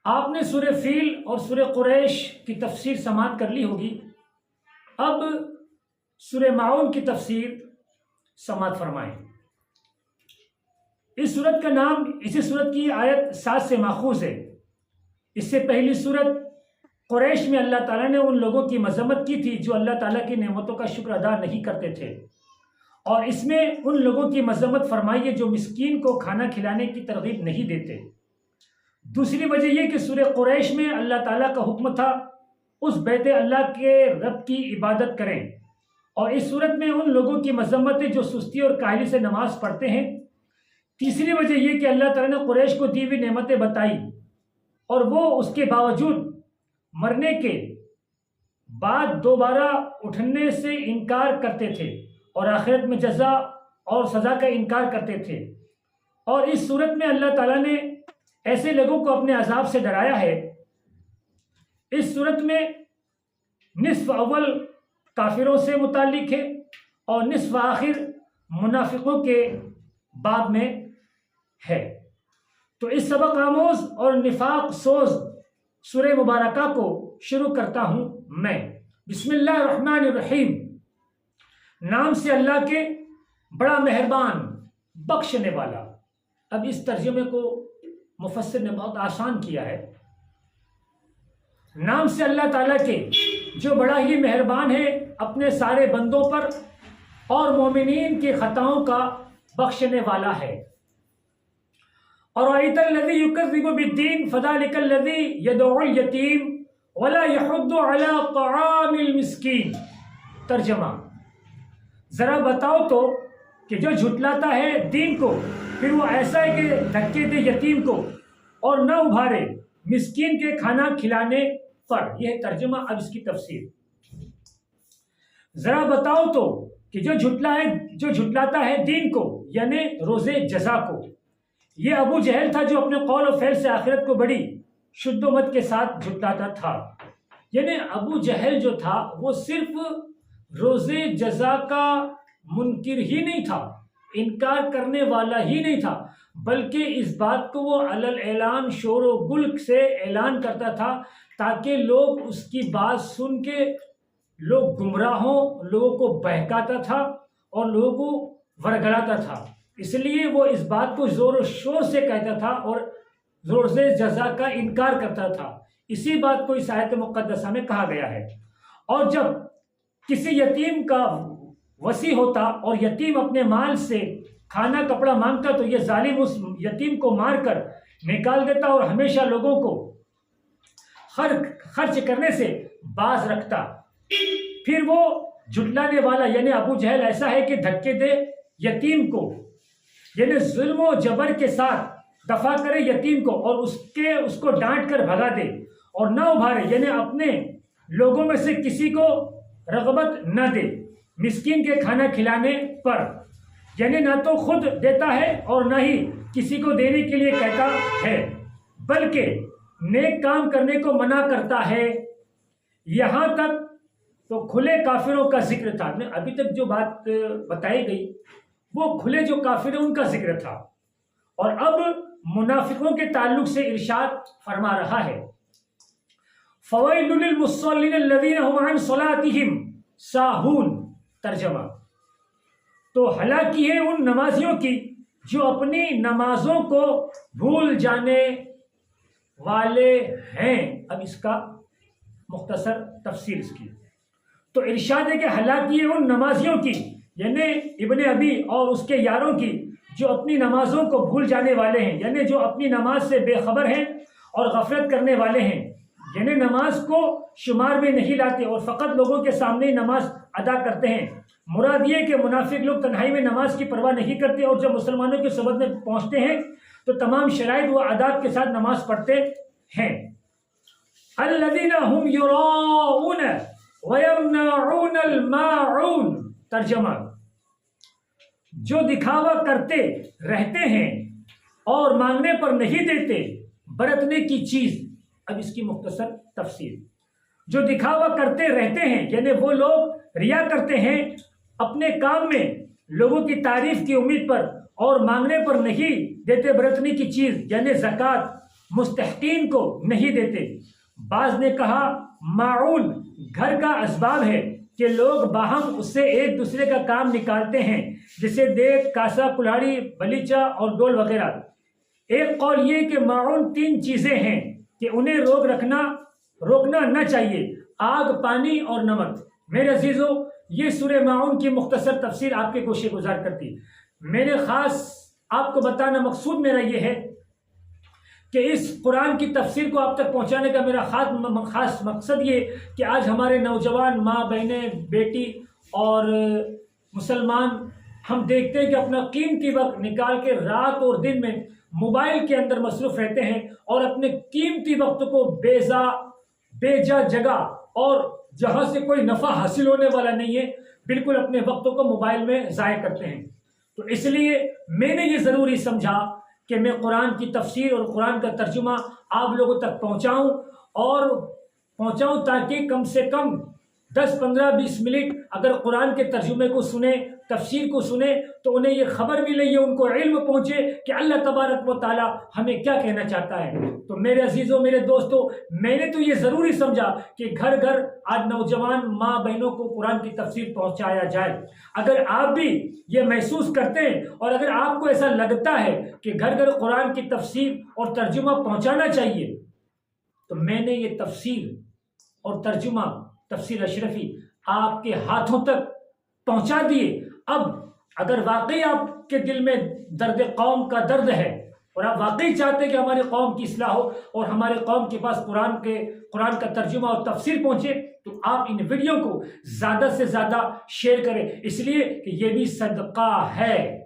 آپ نے سورہ فیل اور سورہ قریش کی تفسیر سماعت کر لی ہوگی۔ اب سورہ معون کی تفسیر سماعت فرمائیں۔ اس سورت کا نام اسی سورت کی آیت 7 سے ماخوذ ہے۔ اس سے پہلی سورت قریش میں اللہ تعالیٰ نے ان لوگوں کی مذمت کی تھی جو اللہ تعالیٰ کی نعمتوں کا شکر ادا نہیں کرتے تھے، اور اس میں ان لوگوں کی مذمت فرمائی ہے جو مسکین کو کھانا کھلانے کی ترغیب نہیں دیتے۔ دوسری وجہ یہ کہ سورہ قریش میں اللہ تعالیٰ کا حکم تھا اس بیت اللہ کے رب کی عبادت کریں، اور اس صورت میں ان لوگوں کی مذمت ہے جو سستی اور کاہلی سے نماز پڑھتے ہیں۔ تیسری وجہ یہ کہ اللہ تعالیٰ نے قریش کو دی ہوئی نعمتیں بتائی اور وہ اس کے باوجود مرنے کے بعد دوبارہ اٹھنے سے انکار کرتے تھے اور آخرت میں جزا اور سزا کا انکار کرتے تھے۔ اور اس صورت میں اللہ تعالیٰ نے ایسے لوگوں کو اپنے عذاب سے ڈرایا ہے۔ اس صورت میں نصف اول کافروں سے متعلق ہے اور نصف آخر منافقوں کے باب میں ہے۔ تو اس سبق آموز اور نفاق سوز سورہ مبارکہ کو شروع کرتا ہوں میں۔ بسم اللہ الرحمن الرحیم، نام سے اللہ کے بڑا مہربان بخشنے والا۔ اب اس ترجمے کو مفسر نے بہت آسان کیا ہے۔ نام سے اللہ تعالیٰ کے جو بڑا ہی مہربان ہے اپنے سارے بندوں پر اور مومنین کی خطاؤں کا بخشنے والا ہے۔ أَرَأَيْتَ الَّذِي يُكَذِّبُ بِالدِّينِ فَذَلِكَ الَّذِي يَدْعُو الْيَتِيمَ وَلَا يَحُضُّ عَلَى طَعَامِ الْمِسْكِينِ۔ ترجمہ: ذرا بتاؤ تو کہ جو جھٹلاتا ہے دین کو پھر وہ ایسا ہے کہ دھکے دے یتیم کو اور نہ ابھارے مسکین کے کھانا کھلانے پر۔ یہ ترجمہ۔ اب اس کی تفسیر: ذرا بتاؤ تو کہ جو جھٹلاتا ہے دین کو یعنی روز جزا کو۔ یہ ابو جہل تھا جو اپنے قول و فعل سے آخرت کو بڑی شد و مت کے ساتھ جھٹلاتا تھا۔ یعنی ابو جہل جو تھا وہ صرف روز جزا کا منکر ہی نہیں تھا، انکار کرنے والا ہی نہیں تھا، بلکہ اس بات کو وہ علل اعلان شور و گل سے اعلان کرتا تھا تاکہ لوگ اس کی بات سن کے لوگ گمراہ ہوں، لوگوں کو بہکاتا تھا اور لوگوں کو ورگلاتا تھا۔ اس لیے وہ اس بات کو زور و شور سے کہتا تھا اور زور سے جزا کا انکار کرتا تھا۔ اسی بات کو اس آیت مقدسہ میں کہا گیا ہے۔ اور جب کسی یتیم کا وصی ہوتا اور یتیم اپنے مال سے کھانا کپڑا مانگتا تو یہ ظالم اس یتیم کو مار کر نکال دیتا اور ہمیشہ لوگوں کو خرچ کرنے سے باز رکھتا۔ پھر وہ جھٹلانے والا یعنی ابو جہل ایسا ہے کہ دھکے دے یتیم کو، یعنی ظلم و جبر کے ساتھ دفع کرے یتیم کو اور اس کو ڈانٹ کر بھگا دے، اور نہ ابھارے یعنی اپنے لوگوں میں سے کسی کو رغبت نہ دے مسکین کے کھانا کھلانے پر، یعنی نہ تو خود دیتا ہے اور نہ ہی کسی کو دینے کے لیے کہتا ہے، بلکہ نیک کام کرنے کو منع کرتا ہے۔ یہاں تک تو کھلے کافروں کا ذکر تھا۔ ابھی تک جو بات بتائی گئی وہ کھلے جو کافر ہیں ان کا ذکر تھا، اور اب منافقوں کے تعلق سے ارشاد فرما رہا ہے۔ فَوَيْلٌ لِّلْمُصَلِّينَ الَّذِينَ هُمْ عَنْ صَلَاتِهِمْ سَاهُونَ۔ ترجمہ: تو ہلاکی ہے ان نمازیوں کی جو اپنی نمازوں کو بھول جانے والے ہیں۔ اب اس کا مختصر تفسیر اس کی تو ارشاد ہے کہ ہلاکی ہے ان نمازیوں کی یعنی ابن ابی اور اس کے یاروں کی جو اپنی نمازوں کو بھول جانے والے ہیں، یعنی جو اپنی نماز سے بے خبر ہیں اور غفلت کرنے والے ہیں، یعنی نماز کو شمار میں نہیں لاتے اور فقط لوگوں کے سامنے ہی نماز ادا کرتے ہیں۔ مراد یہ کہ منافق لوگ تنہائی میں نماز کی پرواہ نہیں کرتے اور جب مسلمانوں کی صحبت میں پہنچتے ہیں تو تمام شرائط و آداب کے ساتھ نماز پڑھتے ہیں۔ الذین هم یراؤون ویمنعون الماعون۔ ترجمہ: جو دکھاوا کرتے رہتے ہیں اور مانگنے پر نہیں دیتے برتنے کی چیز۔ اب اس کی مختصر تفسیر: جو دکھاوا کرتے رہتے ہیں یعنی وہ لوگ ریا کرتے ہیں اپنے کام میں لوگوں کی تعریف کی امید پر اور مانگنے پر نہیں دیتے برتنے کی چیز یعنی زکوٰۃ، مستحقین کو نہیں دیتے۔ بعض نے کہا معون گھر کا اسباب ہے کہ لوگ باہم اس سے ایک دوسرے کا کام نکالتے ہیں، جیسے دیگ، کاسا، کلاڑی، بلیچہ اور ڈول وغیرہ۔ ایک قول یہ کہ معون 3 چیزیں ہیں کہ انہیں روکنا نہ چاہیے: آگ، پانی اور نمک۔ میرے عزیزو، یہ سورہ معون کی مختصر تفسیر آپ کے گوشے گزار کرتی۔ میرے خاص آپ کو بتانا مقصود میرا یہ ہے کہ اس قرآن کی تفسیر کو آپ تک پہنچانے کا میرا خاص مقصد یہ کہ آج ہمارے نوجوان ماں، بہنیں، بیٹی اور مسلمان ہم دیکھتے ہیں کہ اپنا قیمتی وقت نکال کے رات اور دن میں موبائل کے اندر مصروف رہتے ہیں اور اپنے قیمتی وقت کو بے جا جگہ اور جہاں سے کوئی نفع حاصل ہونے والا نہیں ہے، بالکل اپنے وقتوں کو موبائل میں ضائع کرتے ہیں۔ تو اس لیے میں نے یہ ضروری سمجھا کہ میں قرآن کی تفسیر اور قرآن کا ترجمہ آپ لوگوں تک پہنچاؤں تاکہ کم سے کم 10، 15، 20 منٹ اگر قرآن کے ترجمے کو سنیں، تفسیر کو سنیں تو انہیں یہ خبر ملے، یہ ان کو علم پہنچے کہ اللہ تبارک و تعالی ہمیں کیا کہنا چاہتا ہے۔ تو میرے عزیزوں، میرے دوستوں، میں نے تو یہ ضروری سمجھا کہ گھر گھر آج نوجوان ماں بہنوں کو قرآن کی تفسیر پہنچایا جائے۔ اگر آپ بھی یہ محسوس کرتے ہیں اور اگر آپ کو ایسا لگتا ہے کہ گھر گھر قرآن کی تفسیر اور ترجمہ پہنچانا چاہیے، تو میں نے یہ تفسیر اور ترجمہ تفسیر اشرفی آپ کے ہاتھوں تک پہنچا دیے۔ اب اگر واقعی آپ کے دل میں درد قوم کا درد ہے اور آپ واقعی چاہتے ہیں کہ ہماری قوم کی اصلاح ہو اور ہمارے قوم کے پاس قرآن کا ترجمہ اور تفسیر پہنچے، تو آپ ان ویڈیو کو زیادہ سے زیادہ شیئر کریں، اس لیے کہ یہ بھی صدقہ ہے۔